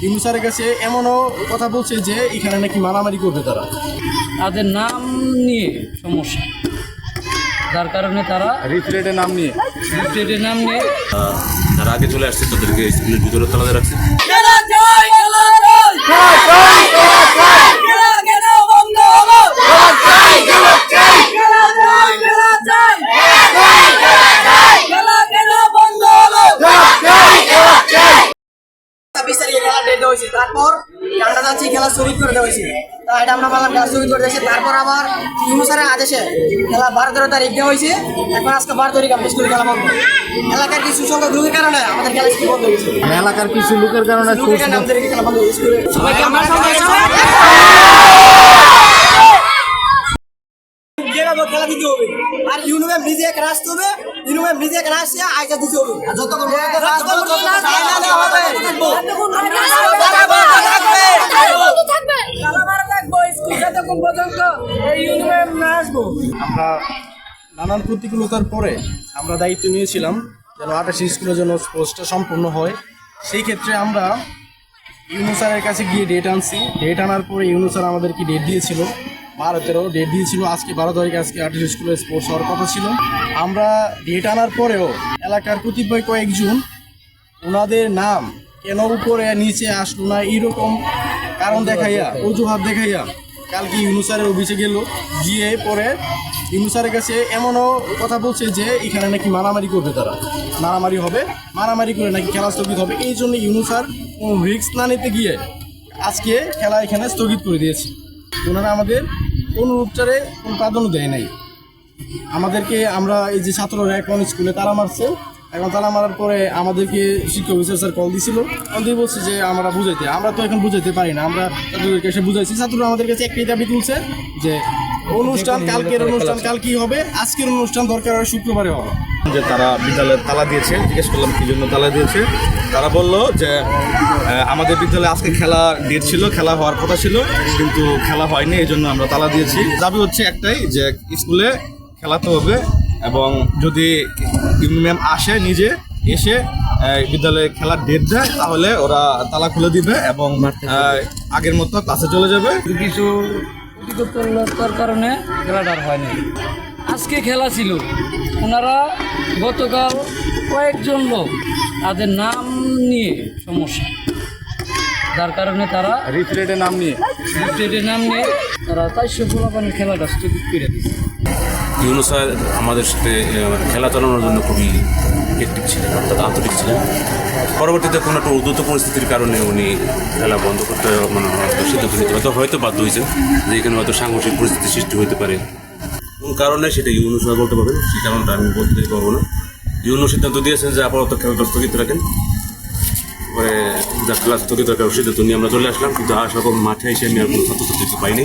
ইউনূস স্যারের কাছে এমনও কথা বলছে যে এখানে নাকি মারামারি করবে তারা। তাদের নাম নিয়ে সমস্যা, যার কারণে তারা রিফ্লেটের নাম নিয়ে যারা আগে চলে আসছে তাদেরকে স্কুলের ভিতরে তালা রাখছে। তারপর আমরা যাচ্ছি খেলা স্থগিত করে দেওয়া হয়েছে, তাই এটা আমরা বললাম খেলা স্থগিত করে দিয়েছে। তারপর আবার ইউনূস স্যারের আদেশে খেলা 12-13 তারিখ দেওয়া হয়েছে। এখন আজকে 12 তারিখ আমাদের স্কুলে খেলা বন্ধ। এলাকার কিছু সংখ্যক লোকের কারণে আমাদের খেলা স্কুল বন্ধ হয়েছে। এলাকার কিছু লোকের কারণে আমাদের খেলা বন্ধ হয়েছে স্কুলে। সবাইকে আমরা খেলা দিতে হবে, আর ইউনিমে নিজে এক আসতে হবে। ইউনিমে নিজে এক আসছে আইজা দিতে হবে। যতক্ষণ আমরা নানান প্রতিকূলতার পরে আমরা দায়িত্ব নিয়েছিলাম যেন 28 স্কুলের জন্য স্পোর্টসটা সম্পূর্ণ হয়। সেই ক্ষেত্রে আমরা ইউনূস স্যারের কাছে গিয়ে ডেট আনছি। ডেট আনার পরে ইউনূস স্যার আমাদেরকে ডেট দিয়েছিল 12-13 ডেট দিয়েছিল। আজকে 12 তারিখ, আজকে 28 স্কুলে স্পোর্টস হওয়ার কথা ছিল। আমরা ডেট আনার পরেও এলাকার কতিপয় কয়েকজন ওনাদের নাম কেন উপরে নিচে আসলো না এইরকম কারণ দেখাইয়া, অজুহাত দেখাইয়া কালকে ইউনূস স্যারের অফিসে গেল। গিয়ে পরে ইউনূস স্যারের কাছে এমনও কথা বলছে যে এখানে নাকি মারামারি করবে তারা, মারামারি হবে, মারামারি করে নাকি খেলা স্থগিত হবে। এই জন্য ইউনূস স্যার কোনো রিস্ক না নিতে গিয়ে আজকে খেলা এখানে স্থগিত করে দিয়েছে। ওনারা আমাদের অনুরোধটারে কোনো প্রাধান্য দেয় নাই আমাদেরকে। আমরা এই যে ছাত্ররা এখন স্কুলে তালা মারছে, এখন তালা মারার পরে আমাদেরকে শিক্ষা অফিসার স্যার কল দিছিল। কল দিয়ে বলছে যে আমরা বুঝাইতে, আমরা তো এখন বুঝাইতে পারি না। আমরা তাদেরকে এসে বুঝাইছি। ছাত্ররা আমাদের কাছে একটাই দাবি তুলছে যে অনুষ্ঠান, কালকের অনুষ্ঠান কালকেই হবে, আজকের অনুষ্ঠান দরকার হয় শুক্রবারে হবে। যে তারা বিদ্যালয়ে তালা দিয়েছে, জিজ্ঞেস করলাম কি জন্য তালা দিয়েছে। তারা বলল যে আমাদের বিদ্যালয়ে আজকে খেলা ডেট ছিল, খেলা হওয়ার কথা ছিল, কিন্তু খেলা হয়নি, এই জন্য আমরা তালা দিয়েছি। দাবি হচ্ছে একটাই যে স্কুলে খেলাতে হবে, এবং যদি ইউনি ম্যাম আসে নিজে এসে বিদ্যালয়ে খেলার ডেট দেয় তাহলে ওরা তালা খুলে দিবে এবং আগের মতো ক্লাসে চলে যাবে। কিছু প্রতিকূলতার কারণে খেলাটা আর হয়নি। আজকে খেলা ছিল, ওনারা গতকাল কয়েকজন লোক তাদের নাম নিয়ে সমস্যা, যার কারণে তারা রিফ্লেটের নাম নিয়ে তারা 400 পোলাপানের খেলাটা স্থগিত করে দিচ্ছে। ইউনূস স্যার আমাদের সাথে খেলা চালানোর জন্য খুবই অ্যাক্টিভ ছিলেন, অর্থাৎ আন্তরিক ছিলেন। পরবর্তীতে কোনো একটা উদ্যত পরিস্থিতির কারণে উনি খেলা বন্ধ করতে সিদ্ধান্ত নিতে হয়তো বাধ্য হয়েছেন, যে এখানে হয়তো সাংঘর্ষিক পরিস্থিতি সৃষ্টি হতে পারে। কোন কারণে সেটা ইউনূস স্যার বলতে পারবেন, সেই কারণটা আমি বলতে পারবো না। ইউনূস সিদ্ধান্ত দিয়েছেন যে আপাতত খেলাটা স্থগিত রাখেন, পরে যা খেলা স্থগিত রাখার সিদ্ধান্ত নিয়ে আমরা চলে আসলাম। কিন্তু সেরকম মাঠে এসে আমি আর কোনো ছাত্রছাত্রীকে পাইনি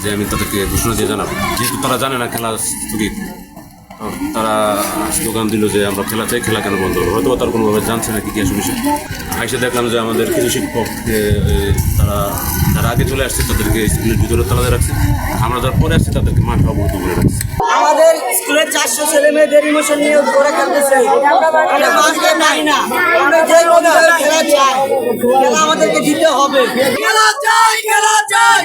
যে আমি তাদেরকে ঘোষণা দিয়ে জানাবো, যেহেতু তারা জানে না খেলা স্থগিত। তারা স্লোগান দিল যে আমরা খেলা চাই, খেলা কেন বন্ধ হবে, হয়তো তারা কোনোভাবে জানছে না কি আসলে বিষয়। এসে দেখলাম যে আমাদের কিছু শিক্ষক তারা যারা আগে চলে আসছে তাদেরকে স্কুলের ভিতরে তালা রাখছে, আমরা যারা পরে আসছি তাদেরকে মাঠে অবরুদ্ধ করে রাখছে। আমাদের স্কুলের 400 ছেলে মেয়েদের ইমোশন নিয়ে ওরা খেলতেছে। আমরা বাসকে নাই না, আমরা যে কোনো খেলা চাই, খেলা আমাদেরকে দিতে হবে। খেলা চাই, খেলা চাই।